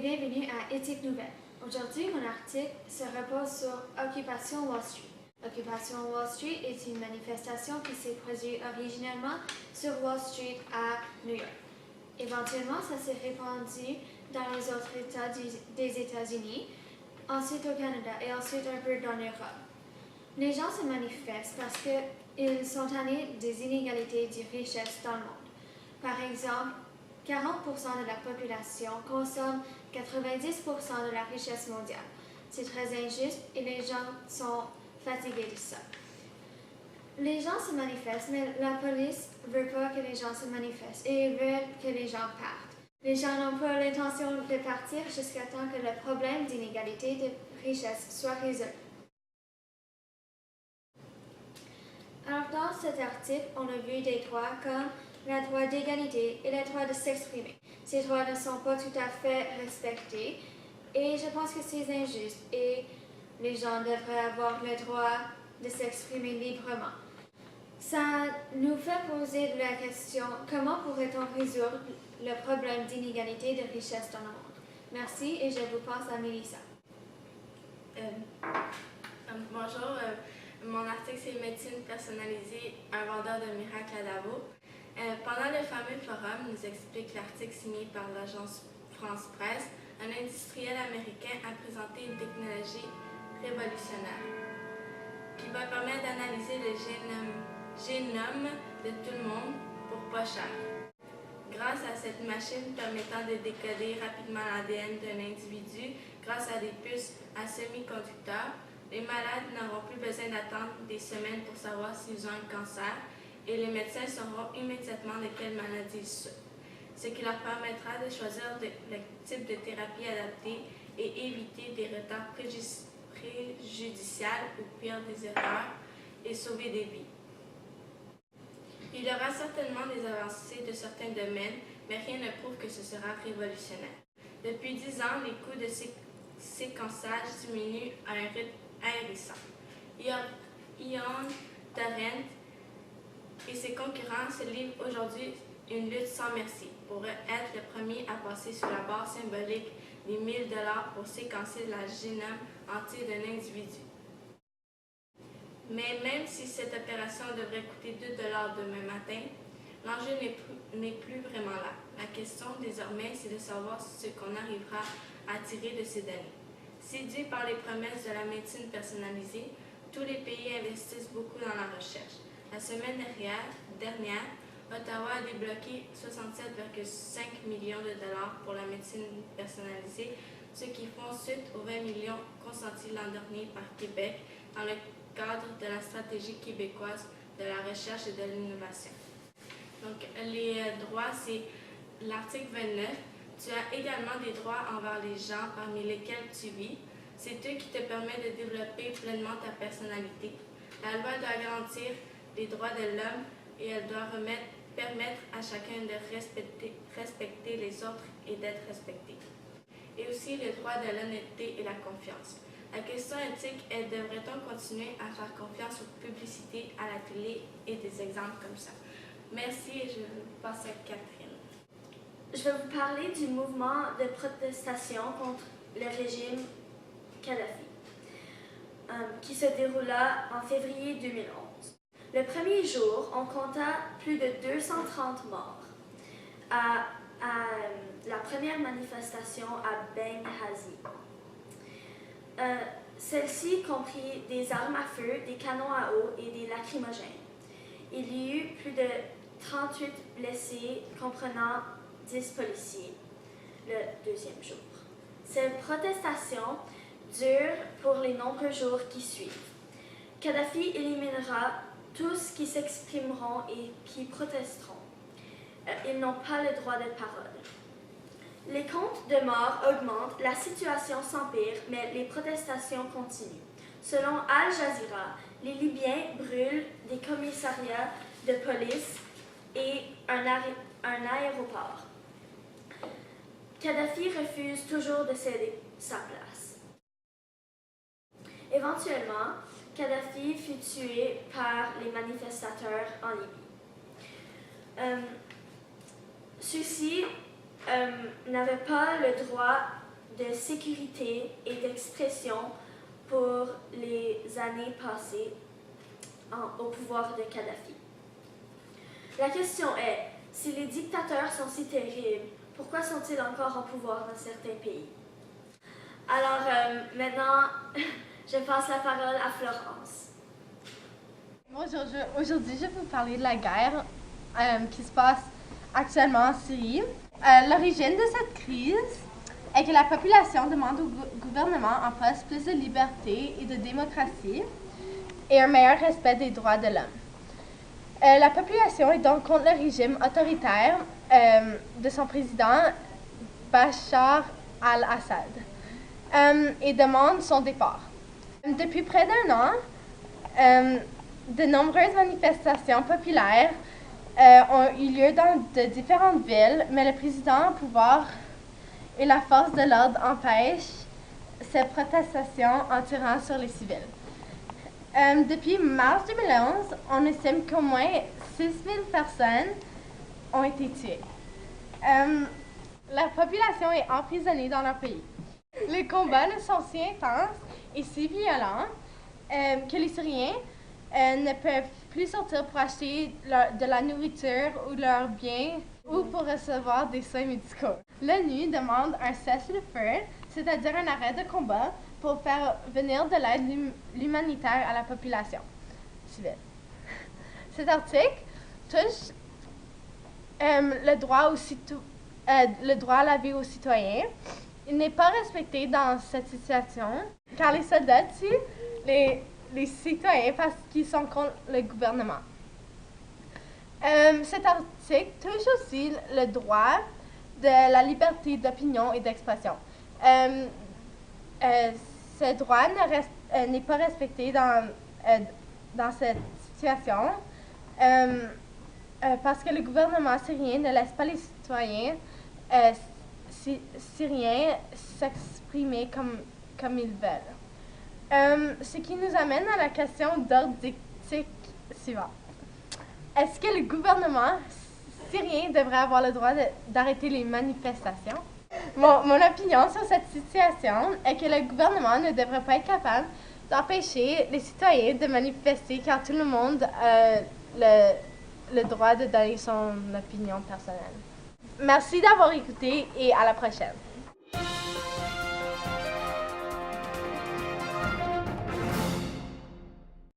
bienvenue à Éthique Nouvelle. Aujourd'hui, mon article se repose sur Occupation Wall Street. Occupation Wall Street est une manifestation qui s'est produite originellement sur Wall Street à New York. Éventuellement, ça s'est répandu dans les autres États des États-Unis, ensuite au Canada et ensuite un peu dans l'Europe. Les gens se manifestent parce qu'ils sont tannés des inégalités de richesse dans le monde. Par exemple, 40% de la population consomme 90% de la richesse mondiale. C'est très injuste et les gens sont fatigués de ça. Les gens se manifestent, mais la police ne veut pas que les gens se manifestent et ils veulent que les gens partent. Les gens n'ont pas l'intention de partir jusqu'à temps que le problème d'inégalité de richesse soit résolu. Alors dans cet article, on a vu des droits comme le droit d'égalité et le droit de s'exprimer. Ces droits ne sont pas tout à fait respectés et je pense que c'est injuste et les gens devraient avoir le droit de s'exprimer librement. Ça nous fait poser la question, comment pourrait-on résoudre le problème d'inégalité de richesse dans le monde? Merci et je vous passe à Mélissa. Bonjour, mon article c'est Médecine personnalisée, un vendeur de miracles à Davos. Pendant le fameux forum, nous explique l'article signé par l'agence France Presse, un industriel américain a présenté une technologie révolutionnaire qui va permettre d'analyser le génome de tout le monde pour pas cher. Grâce à cette machine permettant de décoder rapidement l'ADN d'un individu grâce à des puces à semi-conducteurs, les malades n'auront plus besoin d'attendre des semaines pour savoir s'ils ont un cancer et les médecins sauront immédiatement de quelle maladie ils souffrent, ce qui leur permettra de choisir le type de thérapie adaptée et éviter des retards préjudiciels ou pire des erreurs et sauver des vies. Il y aura certainement des avancées de certains domaines, mais rien ne prouve que ce sera révolutionnaire. Depuis 10 ans, les coûts de séquençage diminuent à un rythme ahurissant. Ion Torrent et ses concurrents se livrent aujourd'hui une lutte sans merci pour être le premier à passer sur la barre symbolique des 1000 $ pour séquencer le génome entier d'un individu. Mais même si cette opération devrait coûter 2 $ demain matin, l'enjeu n'est plus vraiment là. La question désormais, c'est de savoir ce qu'on arrivera à tirer de ces données. Séduits par les promesses de la médecine personnalisée, tous les pays investissent beaucoup dans la recherche. La semaine dernière, Ottawa a débloqué 67,5 millions de $ pour la médecine personnalisée, ce qui font suite aux 20 millions consentis l'an dernier par Québec dans le cadre de la stratégie québécoise de la recherche et de l'innovation. Donc, les droits, c'est l'article 29. Tu as également des droits envers les gens parmi lesquels tu vis. C'est eux qui te permettent de développer pleinement ta personnalité. La loi doit garantir les droits de l'homme et elle doit permettre à chacun de respecter les autres et d'être respecté. Et aussi le droit de l'honnêteté et la confiance. La question éthique est, devrait-on continuer à faire confiance aux publicités à la télé et des exemples comme ça? Merci et je passe à Catherine. Je vais vous parler du mouvement de protestation contre le régime Kadhafi, qui se déroula en février 2011. Le premier jour, on compta plus de 230 morts à la première manifestation à Benghazi. Celle-ci comprit des armes à feu, des canons à eau et des lacrymogènes. Il y eut plus de 38 blessés, comprenant 10 policiers, le deuxième jour. Cette protestation dure pour les nombreux jours qui suivent. Kadhafi éliminera tous qui s'exprimeront et qui protesteront. Ils n'ont pas le droit de parole. Les comptes de morts augmentent, la situation s'empire, mais les protestations continuent. Selon Al Jazeera, les Libyens brûlent des commissariats de police et un aéroport. Kadhafi refuse toujours de céder sa place. Éventuellement, Kadhafi fut tué par les manifestateurs en Libye. Ceux-ci n'avaient pas le droit de sécurité et d'expression pour les années passées au pouvoir de Kadhafi. La question est, si les dictateurs sont si terribles, pourquoi sont-ils encore au pouvoir dans certains pays? Alors maintenant, je passe la parole à Florence. Bonjour, aujourd'hui je vais vous parler de la guerre qui se passe actuellement en Syrie. L'origine de cette crise est que la population demande au gouvernement en poste plus de liberté et de démocratie et un meilleur respect des droits de l'homme. La population est donc contre le régime autoritaire de son président Bachar al-Assad et demande son départ. Depuis près d'un an, de nombreuses manifestations populaires ont eu lieu dans de différentes villes, mais le président au pouvoir et la force de l'ordre empêchent ces protestations en tirant sur les civils. Depuis mars 2011, on estime qu'au moins 6 000 personnes ont été tuées. La population est emprisonnée dans leur pays. Les combats sont si intenses et si violents que les Syriens ne peuvent plus sortir pour acheter de la nourriture ou leurs biens ou pour recevoir des soins médicaux. L'ONU demande un cessez-le-feu, c'est-à-dire un arrêt de combat, pour faire venir de l'aide humanitaire à la population civile. Cet article touche le droit à la vie aux citoyens. Il n'est pas respecté dans cette situation, car les soldats tuent les citoyens parce qu'ils sont contre le gouvernement. Cet article touche aussi le droit de la liberté d'opinion et d'expression. Ce droit n'est pas respecté dans cette situation parce que le gouvernement syrien ne laisse pas les citoyens syriens s'exprimer comme ils veulent. Ce qui nous amène à la question d'ordre éthique suivante. Est-ce que le gouvernement syrien devrait avoir le droit d'arrêter les manifestations? Mon opinion sur cette situation est que le gouvernement ne devrait pas être capable d'empêcher les citoyens de manifester car tout le monde a le droit de donner son opinion personnelle. Merci d'avoir écouté et à la prochaine.